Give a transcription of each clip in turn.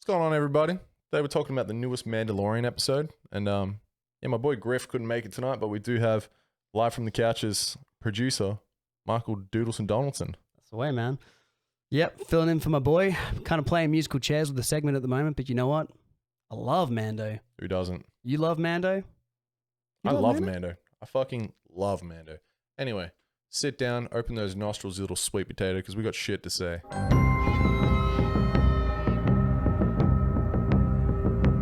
What's going on, everybody? Today we're talking about the newest Mandalorian episode, and my boy Griff couldn't make it tonight, but we do have live from the couch's producer, Michael Donaldson. That's the way, man. Yep, filling in for my boy. I'm kind of playing musical chairs with the segment at the moment, but you know what? I love Mando. Who doesn't? You love Mando? I love Mando. I fucking love Mando. Anyway, sit down, open those nostrils, you little sweet potato, because we got shit to say.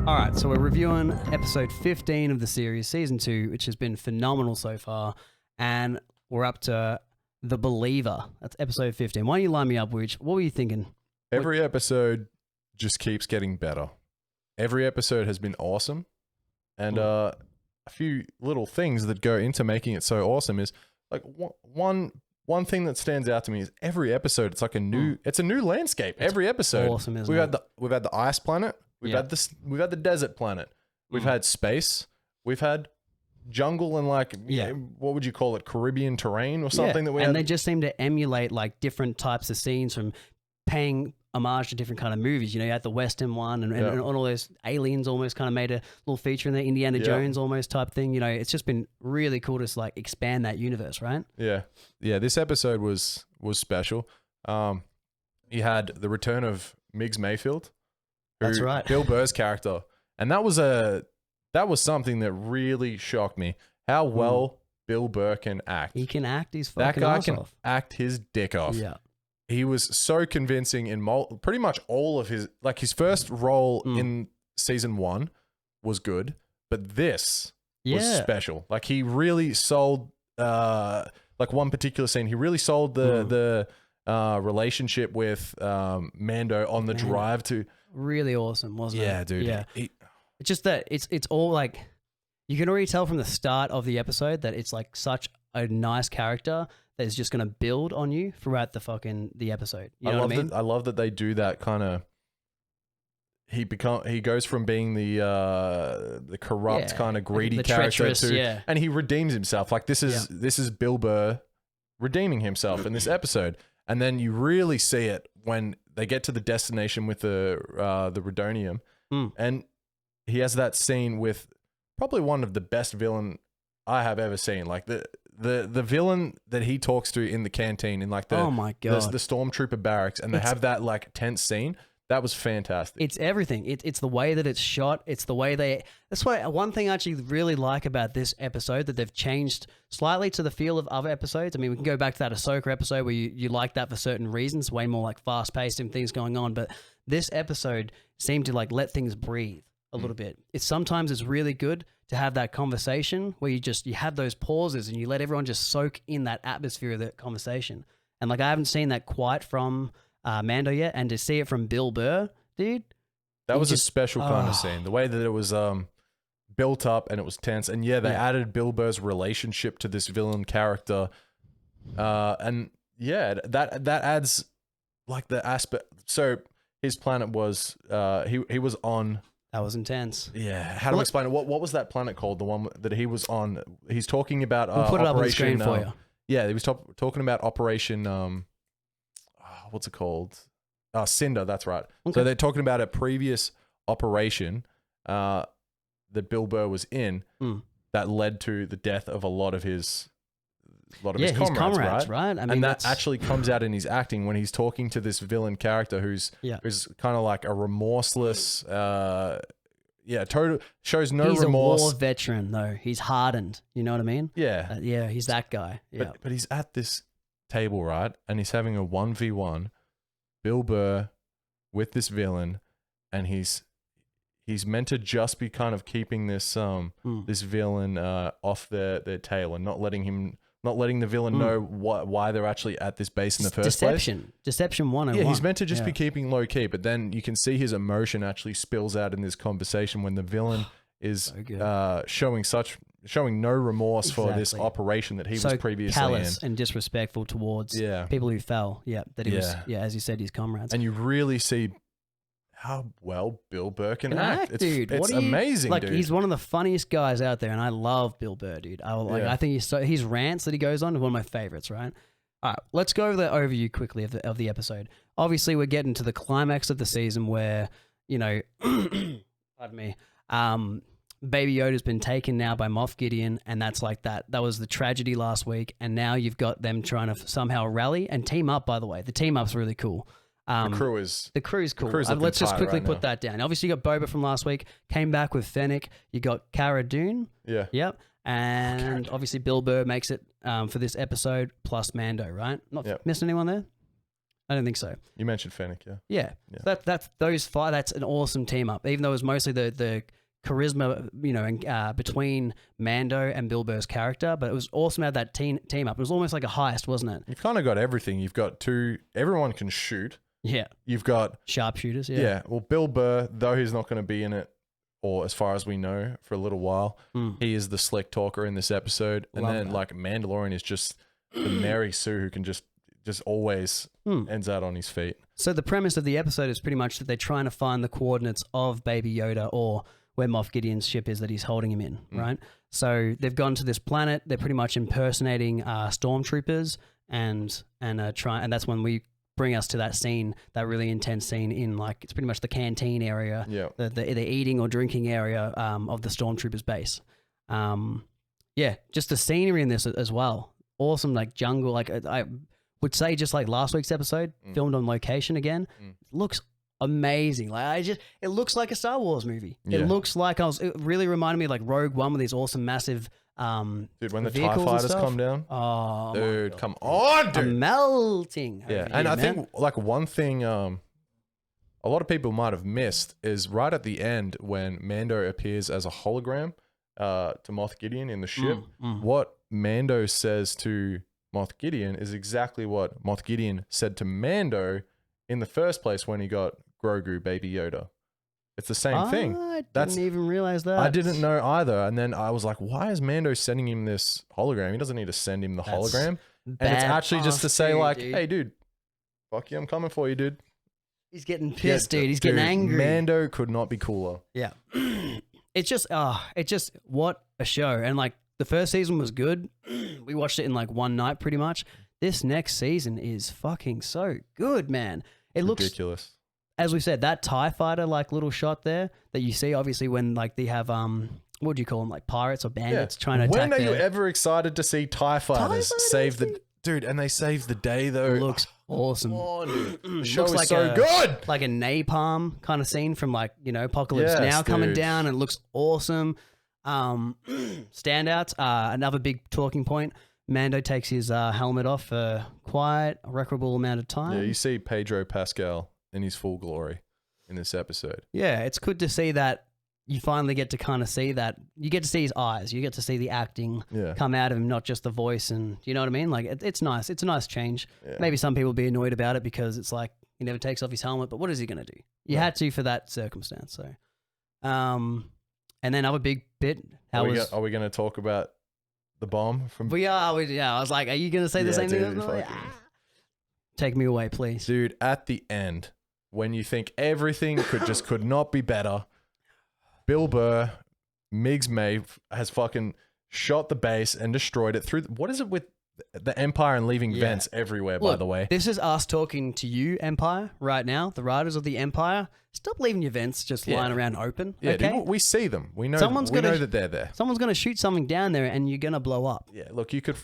All right, so we're reviewing episode 15 of the series, season 2, which has been phenomenal so far, and we're up to The Believer. That's episode 15. Why don't you line me up, Wooch? What were you thinking? Every episode just keeps getting better. Every episode has been awesome, and a few little things that go into making it so awesome is like one thing that stands out to me is every episode it's like a new landscape. It's every episode awesome, isn't it? We've had the ice planet. We've had the desert planet. We've had space. We've had jungle and what would you call it? Caribbean terrain or something they just seem to emulate like different types of scenes from paying homage to different kind of movies. You know, you had the Western one and all those aliens almost kind of made a little feature in there, Indiana Jones almost type thing. You know, it's just been really cool to like expand that universe, right? Yeah. Yeah, this episode was special. You had the return of Migs Mayfield. That's right. Bill Burr's character. And that was something that really shocked me. How well Bill Burr can act. He can act his fucking That guy ass can off. act his dick off. Yeah. He was so convincing in pretty much all of his first role in season 1 was good, but this was special. Like he really sold like one particular scene. He really sold the relationship with Mando on the drive to. Really awesome, wasn't it? Yeah, dude. Yeah. It's just that it's all like you can already tell from the start of the episode that it's like such a nice character that is just going to build on you throughout the episode. You know what I mean? I love that they do that kind of. He goes from being the corrupt kind of greedy the character to, treacherous, and he redeems himself. Like this is Bill Burr redeeming himself in this episode, and then you really see it when they get to the destination with the Redonium, and he has that scene with probably one of the best villain I have ever seen. Like the villain that he talks to in the canteen in like the the stormtrooper barracks, and they have that like tense scene. That was fantastic. It's everything. It's the way that it's shot. It's the way that's why one thing I actually really like about this episode that they've changed slightly to the feel of other episodes. I mean, we can go back to that Ahsoka episode where you like that for certain reasons, way more like fast paced and things going on. But this episode seemed to like let things breathe a little bit. Sometimes it's really good to have that conversation where you have those pauses and you let everyone just soak in that atmosphere of that conversation. And like I haven't seen that quite from Mando yet, and to see it from Bill Burr, dude, that was a special kind of scene. The way that it was built up and it was tense, and they added Bill Burr's relationship to this villain character, and that adds like the aspect. So his planet was he was on. That was intense. Yeah, how do I explain it? What was that planet called? The one that he was on. He's talking about. We'll put it up on the screen for you. Yeah, he was talking about Operation. What's it called? Cinder, that's right. Okay. So they're talking about a previous operation that Bill Burr was in that led to the death of a lot of his comrades, right? I mean, and that actually comes out in his acting when he's talking to this villain character who's kind of like a remorseless, total shows no remorse. He's a war veteran though. He's hardened. You know what I mean? Yeah, he's that guy. Yeah, but he's at this table, right? And he's having a 1v1, Bill Burr with this villain, and he's meant to just be kind of keeping this this villain off their tail and not letting the villain know why they're actually at this base in the first place. Deception 101. Yeah, he's meant to just be keeping low key, but then you can see his emotion actually spills out in this conversation when the villain is showing no remorse for this operation that he was previously callous in. And disrespectful towards people who fell. Yeah, that he was. Yeah, as you said, his comrades. And you really see how well Bill Burr can act. Dude. It's amazing, like, dude. He's one of the funniest guys out there, and I love Bill Burr, dude. I think his rants that he goes on are one of my favorites, right? All right, let's go over the overview quickly of the episode. Obviously, we're getting to the climax of the season where you know, pardon me, Baby Yoda's been taken now by Moff Gideon, and that's like that. That was the tragedy last week, and now you've got them trying to somehow rally and team up. By the way, the team up's really cool. The crew's cool. Let's just quickly put that down. Obviously, you got Boba from last week. Came back with Fennec. You got Cara Dune. Yeah. Yep. And obviously, Bill Burr makes it for this episode, plus Mando, right? Not missing anyone there? I don't think so. You mentioned Fennec, yeah. Yeah. So that's those five. That's an awesome team up. Even though it was mostly the charisma, you know, between Mando and Bill Burr's character, but it was awesome to have that team up. It was almost like a heist, wasn't it? You've kind of got everything. You've got everyone can shoot. Yeah. You've got sharpshooters, yeah. Yeah. Well, Bill Burr, though he's not going to be in it, or as far as we know, for a little while, he is the slick talker in this episode. And then like Mandalorian is just the Mary Sue who can just always ends out on his feet. So the premise of the episode is pretty much that they're trying to find the coordinates of Baby Yoda, or where Moff Gideon's ship is that he's holding him in, right? So they've gone to this planet. They're pretty much impersonating stormtroopers, and that's when we bring us to that scene, that really intense scene in like it's pretty much the canteen area, the eating or drinking area of the stormtroopers base. Just the scenery in this as well, awesome, like jungle. Like I would say, just like last week's episode, filmed on location again, looks amazing. Like it looks like a Star Wars movie. It looks like it really reminded me of like Rogue One with these awesome massive dude, when the TIE fighters come down, oh dude, come on, dude, I'm melting. Yeah, and I think like one thing a lot of people might have missed is right at the end when Mando appears as a hologram to Moff Gideon in the ship. What Mando says to Moff Gideon is exactly what Moff Gideon said to Mando in the first place when he got Grogu, Baby Yoda. It's the same thing. I didn't even realize that. I didn't know either. And then I was like, why is Mando sending him this hologram? He doesn't need to send him the hologram. And it's actually just to say like, hey, dude, fuck you, I'm coming for you, dude. He's getting pissed, dude. He's getting angry. Mando could not be cooler. Yeah. It's just what a show. And like the first season was good. We watched it in like one night pretty much. This next season is fucking so good, man. It looks ridiculous. As we said, that TIE fighter like little shot there that you see obviously when like they have what do you call them, like pirates or bandits trying to attack. When are you ever excited to see TIE fighters save the dude? And they save the day though. It looks awesome. Oh, dude. The show looks is like so good. Like a napalm kind of scene from like, you know, Apocalypse Now coming down, and it looks awesome. Standouts. Another big talking point. Mando takes his helmet off for quite a remarkable amount of time. Yeah, you see Pedro Pascal in his full glory in this episode. Yeah, it's good to see that you finally get to kind of see that. You get to see his eyes. You get to see the acting come out of him, not just the voice. And you know what I mean? Like, it's nice. It's a nice change. Yeah. Maybe some people will be annoyed about it because it's like he never takes off his helmet, but what is he going to do? You had to for that circumstance. So, and then other big bit. Are we going to talk about the bomb from? We are. I was like, are you going to say the same thing? Take me away, please. Dude, at the end, when you think everything could not be better, Bill Burr, Migs May has fucking shot the base and destroyed it through. What is it with the Empire and leaving vents everywhere, by the way? This is us talking to you, Empire, right now. The riders of the Empire. Stop leaving your vents just lying around open. Yeah, okay? dude, we see them. We know that they're there. Someone's going to shoot something down there and you're going to blow up. Yeah, look, you could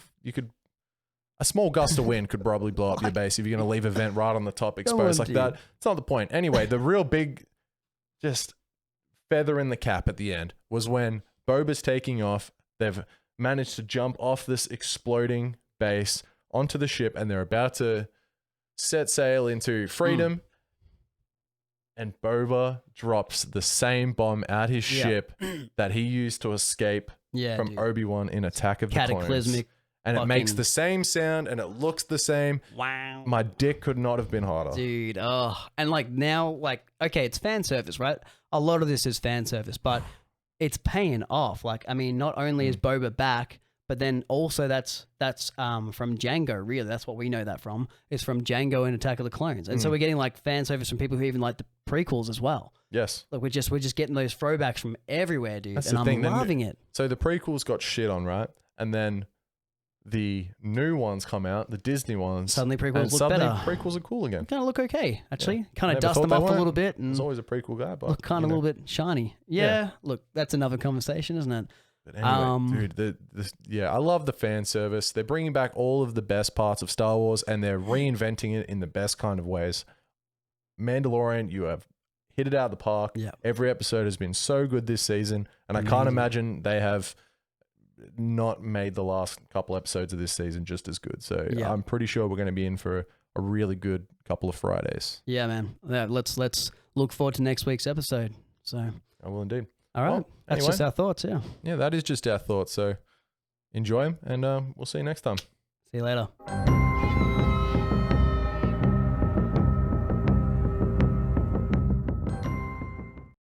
a small gust of wind could probably blow up your base if you're going to leave a vent right on the top exposed like that. It's not the point. Anyway, the real big just feather in the cap at the end was when Boba's taking off. They've managed to jump off this exploding base onto the ship and they're about to set sail into freedom. And Boba drops the same bomb at his ship that he used to escape from Obi-Wan in Attack of the Clones. Cataclysmic. And it makes the same sound and it looks the same. Wow. My dick could not have been harder. Dude, and like now, like, okay, it's fan service, right? A lot of this is fan service, but it's paying off. Like, I mean, not only is Boba back, but then also that's from Django, really. That's what we know that from. It's from Django and Attack of the Clones. And so we're getting like fan service from people who even like the prequels as well. Yes. Look, we're just getting those throwbacks from everywhere, dude. That's and I'm loving it. So the prequels got shit on, right? And then the new ones come out, the Disney ones, Suddenly prequels and look suddenly better. prequels are cool again. Kind of look okay, actually. Yeah. Kind of Never dust thought them they off a weren't. little bit I was and always a prequel guy, but look kind of a little bit shiny. Yeah, look, that's another conversation, isn't it? But anyway, dude, I love the fan service. They're bringing back all of the best parts of Star Wars, and they're reinventing it in the best kind of ways. Mandalorian, you have hit it out of the park. Yeah. Every episode has been so good this season, and I can't imagine they have not made the last couple episodes of this season just as good. So I'm pretty sure we're going to be in for a really good couple of Fridays. Yeah, man. Yeah, let's look forward to next week's episode. So I will indeed. all right, that's anyway, just our thoughts. Yeah. Yeah, that is just our thoughts. So enjoy them, and we'll see you next time. See you later.